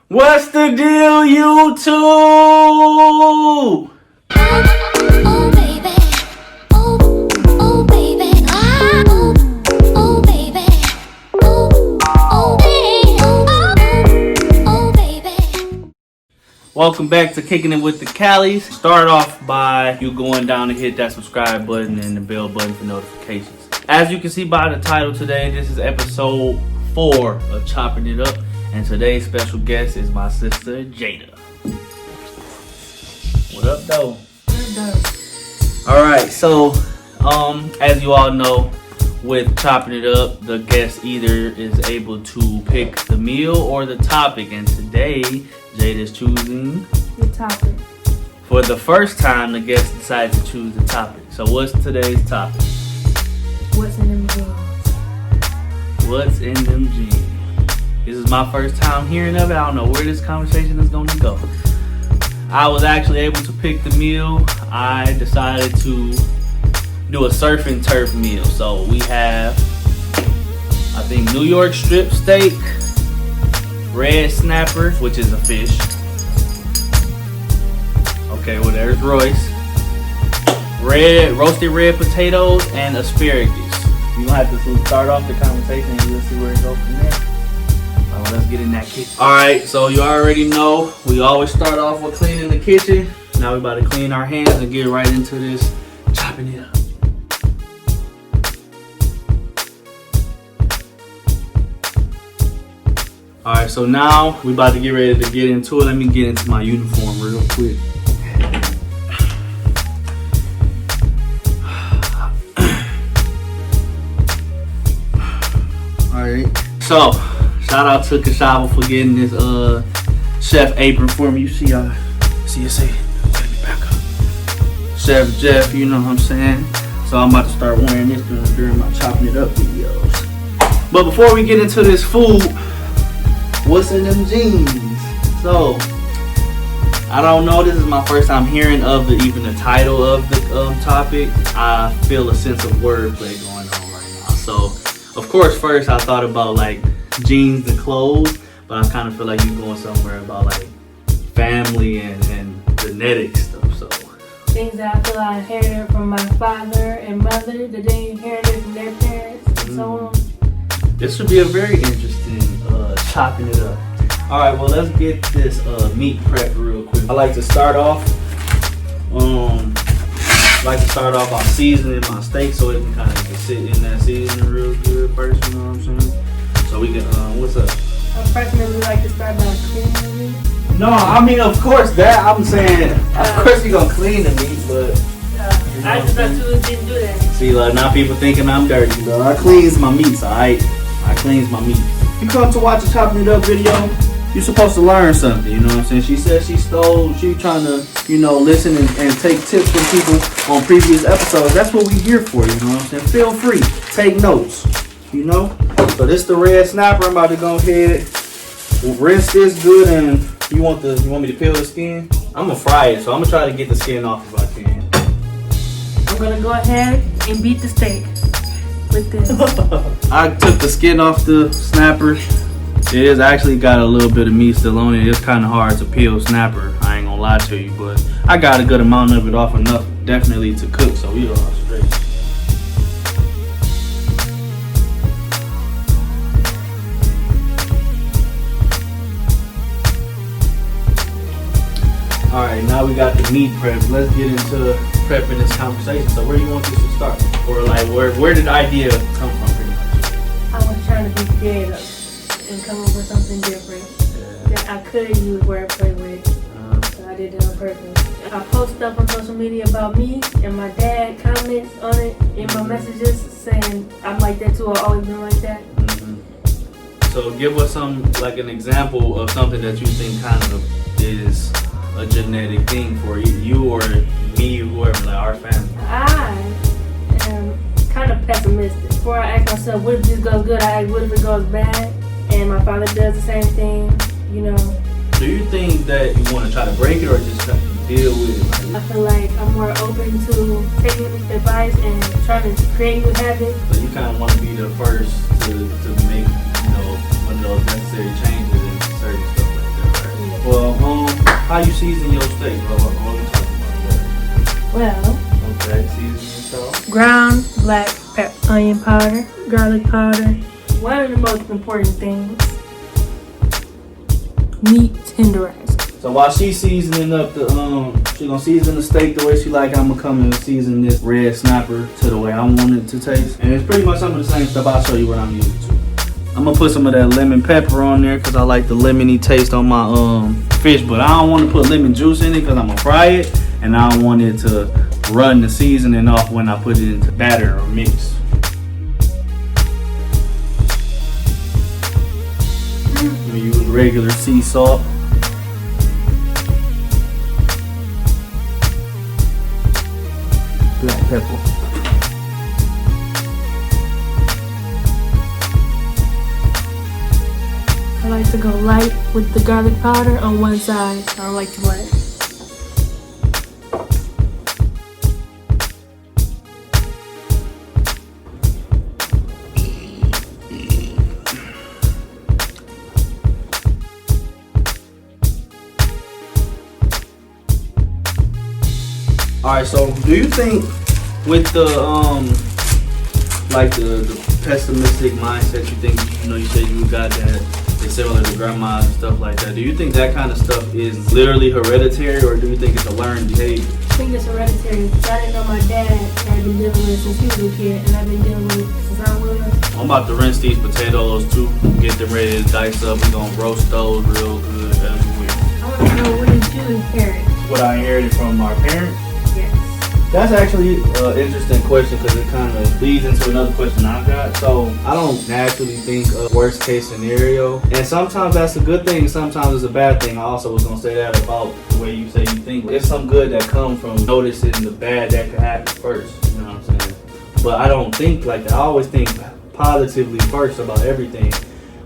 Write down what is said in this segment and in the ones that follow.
What's the deal, YouTube? Oh baby, oh baby, oh baby, oh baby. Welcome back to Kicking It with the Callies. Start off by you going down and hit that subscribe button and the bell button for notifications. As you can see by the title today, this is episode 4 of Choppin' It Up. And today's special guest is my sister, Jada. What up, though? Alright, so, as you all know, with Chopping It Up, the guest either is able to pick the meal or the topic. And today, Jada is choosing the topic. For the first time, the guest decided to choose the topic. So what's today's topic? What's in them jeans? What's in them jeans? This is my first time hearing of it. I don't know where this conversation is going to go. I was actually able to pick the meal. I decided to do a surf and turf meal. So we have, I think, New York strip steak, red snapper, which is a fish. Okay, well there's Royce. Roasted red potatoes and asparagus. You have to start off the conversation and we'll see where it goes from there. Let's get in that kitchen. Alright, so you already know we always start off with cleaning the kitchen. Now we're about to clean our hands and get right into this chopping it up. Alright, so now we're about to get ready to get into it. Let me get into my uniform real quick. Alright, so shout out to Kashava for getting this chef apron for me. You see y'all, see you say, let me back up. Chef Jeff, you know what I'm saying? So I'm about to start wearing this during my chopping it up videos. But before we get into this food, what's in them jeans? So I don't know. This is my first time hearing of even the title of the topic. I feel a sense of wordplay going on right now. So of course, first I thought about like jeans and clothes, but I kind of feel like you're going somewhere about like family and genetic stuff. So things that I feel I inherited from my father and mother that they inherited from their parents and so on. This should be a very interesting chopping it up. All right, well let's get this meat prep real quick. I like to start off by seasoning my steak so it can kind of just sit in that seasoning real good first, you know what I'm saying? So we can, what's up? Personally, like to start by cleaning the meat. No, I mean, of course that, I'm saying, of course you're going to clean the meat, but. You know I just thought you didn't do that. See, like, now people thinking I'm dirty, though. I cleans my meats, alright? I cleans my meat. You come to watch a Chopping It Up video, you're supposed to learn something, you know what I'm saying? She said she trying to, listen and take tips from people on previous episodes. That's what we here for, you know what I'm saying? Feel free, take notes, you know? So this the red snapper. I'm about to go ahead, rinse this good, and you want me to peel the skin? I'm gonna fry it, so I'm gonna try to get the skin off if I can. I'm gonna go ahead and beat the steak with this. I took the skin off the snapper. It is actually got a little bit of meat still on it. It's kind of hard to peel snapper. I ain't gonna lie to you, but I got a good amount of it off, enough definitely to cook, so we all straight. Alright, now we got the meat prep. Let's get into prepping this conversation. So where do you want this to start? Or like where did the idea come from pretty much? I was trying to be creative and come up with something different that I could use wordplay with. So I did it on purpose. I post stuff on social media about me, and my dad comments on it in my messages saying I'm like that too, I've always been like that. So give us an example of something that you think kind of is a genetic thing for you or me, whoever, like our family. I am kind of pessimistic. Before I ask myself, what if this goes good, I ask, what if it goes bad? And my father does the same thing, you know. Do you think that you want to try to break it or just try to deal with it? I feel like I'm more open to taking advice and trying to create new habits. So you kind of want to be the first to make, one of those necessary changes in certain stuff like that, right? How you season your steak, bro? What are we talking about that? Well, Okay, season your salt. ground black pepper, onion powder, garlic powder. One of the most important things, meat tenderizer. So while she's seasoning up the she gonna season the steak the way she like. I'm gonna come and season this red snapper to the way I want it to taste. And it's pretty much some of the same stuff. I'll show you what I'm using too. I'm gonna put some of that lemon pepper on there because I like the lemony taste on my fish, but I don't want to put lemon juice in it because I'm gonna fry it, and I don't want it to run the seasoning off when I put it into batter or mix. I'm gonna use regular sea salt. Black pepper. I like to go light with the garlic powder on one side. I don't like too much. Alright, so do you think with the like the pessimistic mindset, you think, you know, you said you got that, it's similar to grandma and stuff like that, do you think that kind of stuff is literally hereditary, or do you think it's a learned behavior? I think it's hereditary. I didn't know my dad had been dealing with it since he was a kid, and I've been dealing with it since I was. I'm about to rinse these potatoes too, get them ready to dice up. We're gonna roast those real good as we. I want to know, what did you inherit? What I inherited from our parents? Yes. That's actually an interesting question because it kind of leads into another question I got. So I don't naturally think of worst case scenario, and sometimes that's a good thing, sometimes it's a bad thing. I also was gonna say that about the way you say you think. There's some good that comes from noticing the bad that could happen first. You know what I'm saying? But I don't think like that. I always think positively first about everything.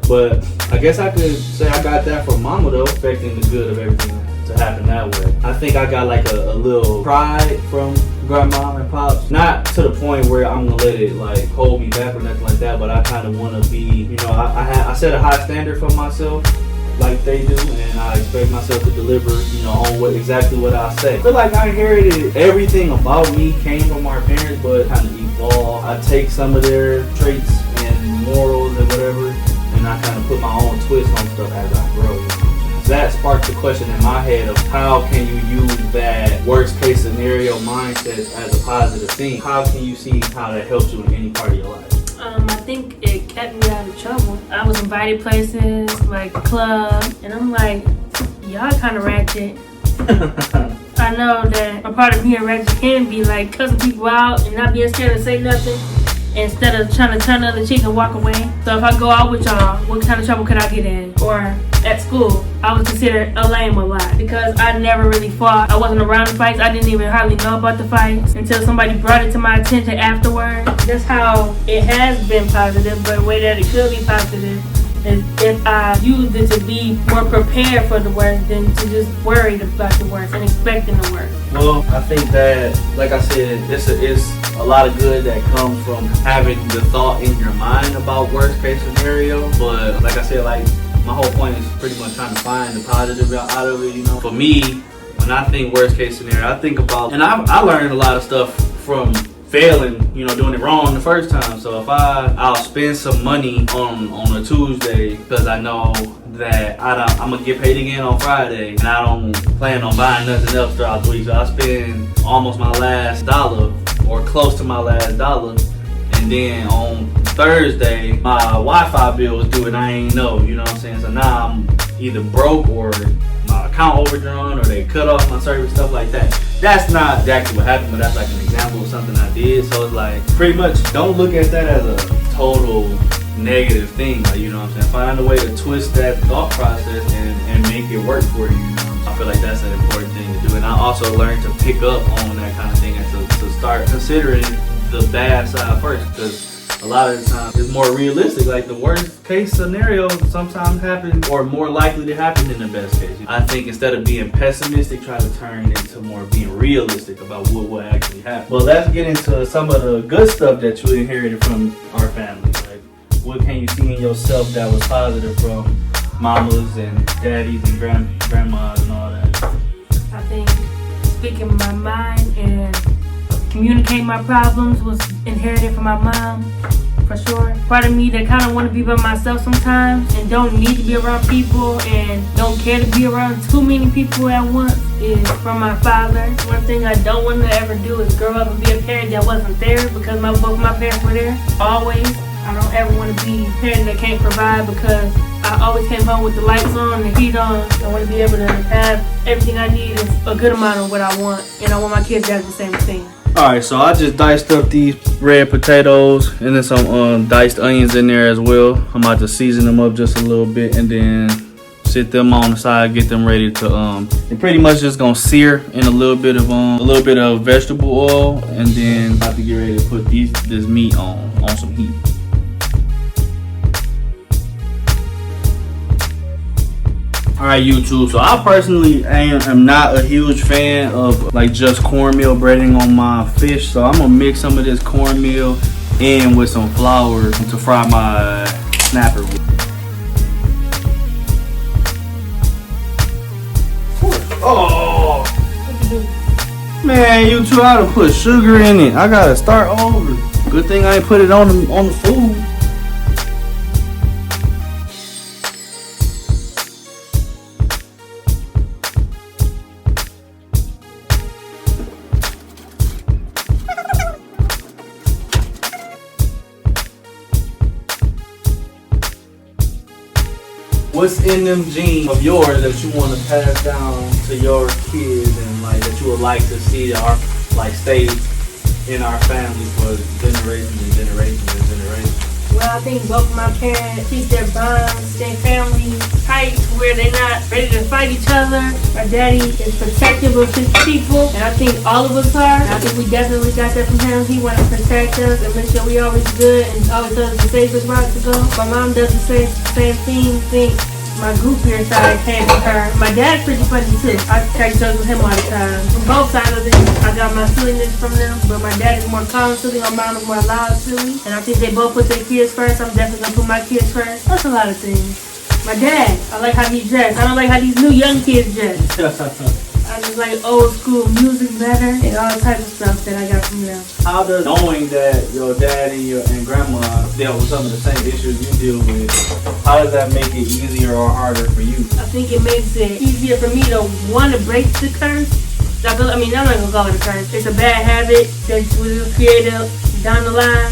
But I guess I could say I got that from mama though, expecting the good of everything to happen that way. I think I got like a little pride from grandma and pops, not to the point where I'm gonna let it like hold me back or nothing like that, but I kind of want to be, you know, I set a high standard for myself like they do, and I expect myself to deliver, you know, on exactly what I say. I feel like I inherited everything about me came from our parents, but kind of evolved. I take some of their traits and morals and whatever, and I kind of put my own twist on stuff as I grow. You know? That sparked the question in my head of how can you use that worst case scenario mindset as a positive thing? How can you see how that helps you in any part of your life? I think it kept me out of trouble. I was invited places like the club, and I'm like, y'all kind of ratchet. I know that a part of being ratchet can be like cussing people out and not being scared to say nothing, instead of trying to turn the other cheek and walk away. So if I go out with y'all, what kind of trouble could I get in? Or at school, I was considered a lame a lot because I never really fought. I wasn't around the fights. I didn't even hardly know about the fights until somebody brought it to my attention afterward. That's how it has been positive, but the way that it could be positive is if I used it to be more prepared for the worst than to just worry about the worst and expecting the worst. Well, I think that, like I said, it's a lot of good that comes from having the thought in your mind about worst case scenario. But like I said, like my whole point is pretty much trying to find the positive out of it. You know, for me, when I think worst case scenario, I think about, and I learned a lot of stuff from failing, you know, doing it wrong the first time. So if I'll spend some money on a Tuesday because I know that I'm gonna get paid again on Friday, and I don't plan on buying nothing else throughout the week. So I spend almost my last dollar or close to my last dollar, and then on Thursday my Wi-Fi bill was due and I ain't know, you know what I'm saying? So now I'm either broke or my account overdrawn or they cut off my service, stuff like that. That's not exactly what happened, but that's like an example of something I did. So it's like, pretty much don't look at that as a total negative thing. Like, you know what I'm saying? Find a way to twist that thought process and make it work for you. You know? I feel like that's an important thing to do. And I also learned to pick up on that kind of thing and to start considering the bad side first, because a lot of the time it's more realistic. Like the worst case scenario sometimes happens, or more likely to happen than the best case. I think instead of being pessimistic, try to turn it into more being realistic about what will actually happen. Well, let's get into some of the good stuff that you inherited from our family. Like, what can you see in yourself that was positive from mamas and daddies and grandmas and all that? think speaking my mind and communicating my problems was inherited from my mom, for sure. Part of me that kind of want to be by myself sometimes and don't need to be around people and don't care to be around too many people at once is from my father. One thing I don't want to ever do is grow up and be a parent that wasn't there because both my parents were there, always. I don't ever want to be a parent that can't provide because I always came home with the lights on, the heat on. I want to be able to have everything I need and a good amount of what I want, and I want my kids to have the same thing. Alright, so I just diced up these red potatoes and then some diced onions in there as well. I'm about to season them up just a little bit and then sit them on the side, get them ready to they're pretty much just gonna sear in a little bit of vegetable oil, and then about to get ready to put this meat on some heat. Alright, YouTube, so I personally am not a huge fan of like just cornmeal breading on my fish, so I'm gonna mix some of this cornmeal in with some flour to fry my snapper with. Oh man, YouTube, I done put sugar in it. I gotta start over. Good thing I ain't put it on the food. What's in them genes of yours that you want to pass down to your kids and like that you would like to see our like stay in our family for generations and generations and generations? Well, I think both of my parents keep their bonds, their family tight to where they're not ready to fight each other. My daddy is protective of his people, and I think all of us are. And I think we definitely got that from him. He wanted to protect us and make sure we always good and always tell us the safest route to go. My mom does the same thing. I think my goofier side came from her. My dad's pretty funny too. I take jokes with him all the time. From both sides of it, I got my silliness from them, but my dad is more calm silly, my mom is more loud silly. And I think they both put their kids first. I'm definitely gonna put my kids first. That's a lot of things. My dad, I like how he dressed. I don't like how these new young kids dress. I just like old school music better and all types of stuff that I got from them. How does knowing that your dad and grandma dealt with some of the same issues you deal with, how does that make it easier or harder for you? I think it makes it easier for me to want to break the curse. I mean, I'm not gonna call it a curse. It's a bad habit that was created down the line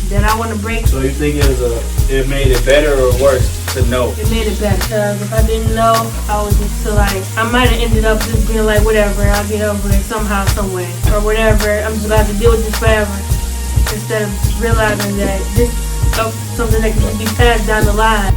that I want to break. So you think it made it better or worse to know? It made it better. Because if I didn't know, I was just feel like I might have ended up just being like, whatever, I'll get over it somehow, some way, or whatever. I'm just gonna have to deal with this forever, instead of realizing that this is something that can be passed down the line.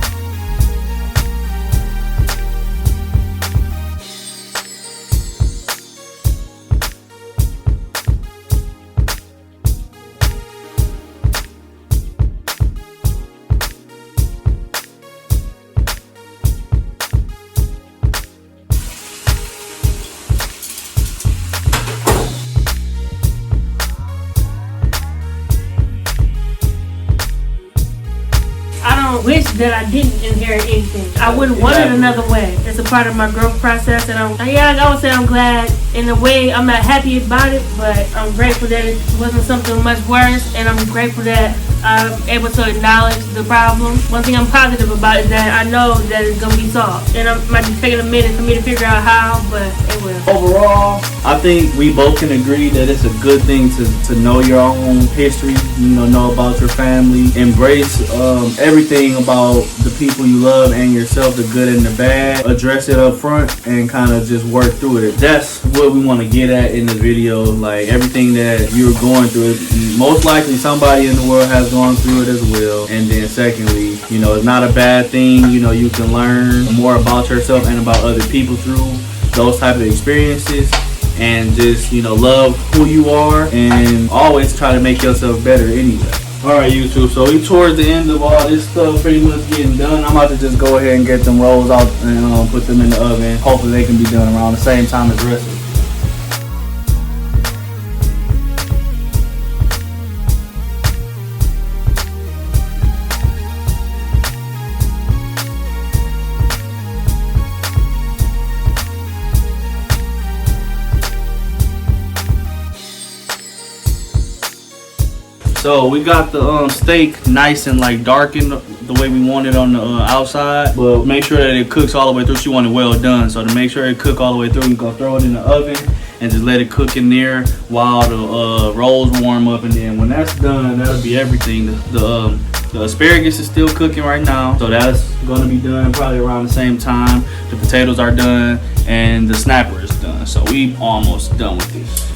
I wish that I didn't inherit anything. I wouldn't want it another way. It's a part of my growth process, and I would say I'm glad. In a way, I'm not happy about it, but I'm grateful that it wasn't something much worse, and I'm grateful that I'm able to acknowledge the problem. One thing I'm positive about is that I know that it's gonna be solved, and it might be taking a minute for me to figure out how, but it will. Overall, I think we both can agree that it's a good thing to know your own history, know about your family, embrace everything about the people you love and yourself, the good and the bad, address it up front and kind of just work through it. That's what we want to get at in this video. Like everything that you're going through, most likely somebody in the world has gone through it as well. And then secondly, it's not a bad thing. You can learn more about yourself and about other people through those type of experiences, and just love who you are and always try to make yourself better anyway. Alright, YouTube, so we towards the end of all this stuff pretty much getting done. I'm about to just go ahead and get them rolls out and put them in the oven. Hopefully they can be done around the same time as the rest of it. So we got the steak nice and like darkened the way we want it on the outside, but make sure that it cooks all the way through. She wanted well done, so to make sure it cook all the way through, we gonna throw it in the oven and just let it cook in there while the rolls warm up. And then when that's done, that'll be everything. The asparagus is still cooking right now, so that's gonna be done probably around the same time. The potatoes are done and the snapper is done, so we almost done with this.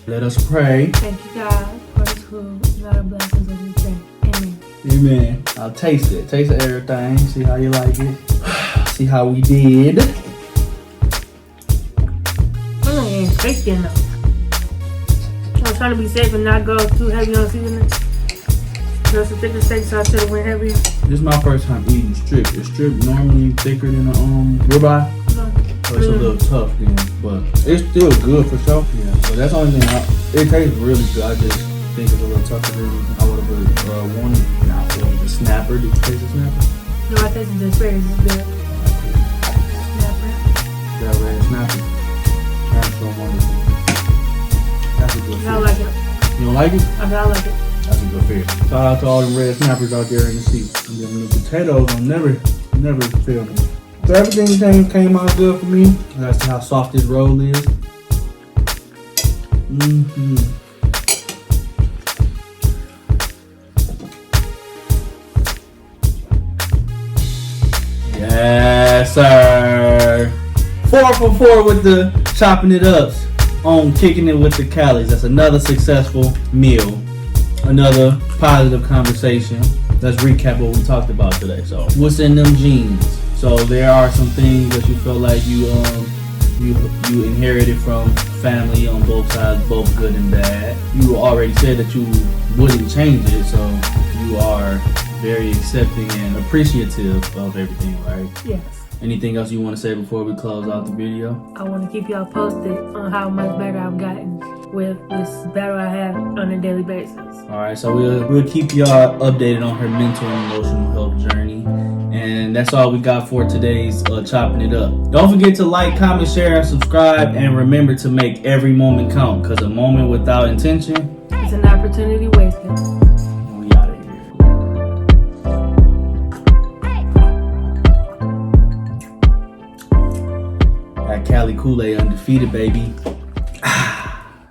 Let us pray. Thank you, God, for this food. God blessings of this day. Amen. Amen. I'll taste it. Taste everything. See how you like it. See how we did. I'm not even tasty enough. I was trying to be safe and not go too heavy on seasoning. Just a thicker steak, so I should have went heavier. This is my first time eating strip. Is strip normally thicker than a ribeye? No. So it's a little tough then, but it's still good for sure. Yeah, but that's the only thing. It tastes really good. I just think it's a little tougher than I would have really wanted. Now, the snapper. Did you taste the snapper? No, I tasted the asparagus. It's good. Snapper. That red snapper. That's so wonderful. That's a good I fish. like it. You don't like it? I like it. That's a good fish. Shout out to all the red snappers out there in the sea. And then the potatoes will never fail me. So everything came out good for me. That's how soft this roll is. Yes, sir. 4 for 4 with the chopping it ups on kicking it with the Callies. That's another successful meal. Another positive conversation. Let's recap what we talked about today. So, what's in them jeans? So there are some things that you feel like you inherited from family on both sides, both good and bad. You already said that you wouldn't change it, so you are very accepting and appreciative of everything, right? Yes. Anything else you want to say before we close out the video? I want to keep y'all posted on how much better I've gotten with this battle I have on a daily basis. All right, so we'll keep y'all updated on her mental and emotional health journey. And that's all we got for today's Chopping It Up. Don't forget to like, comment, share, and subscribe. And remember to make every moment count, because a moment without intention It's an opportunity wasted. We out of here. Got Cali Kool-Aid undefeated, baby.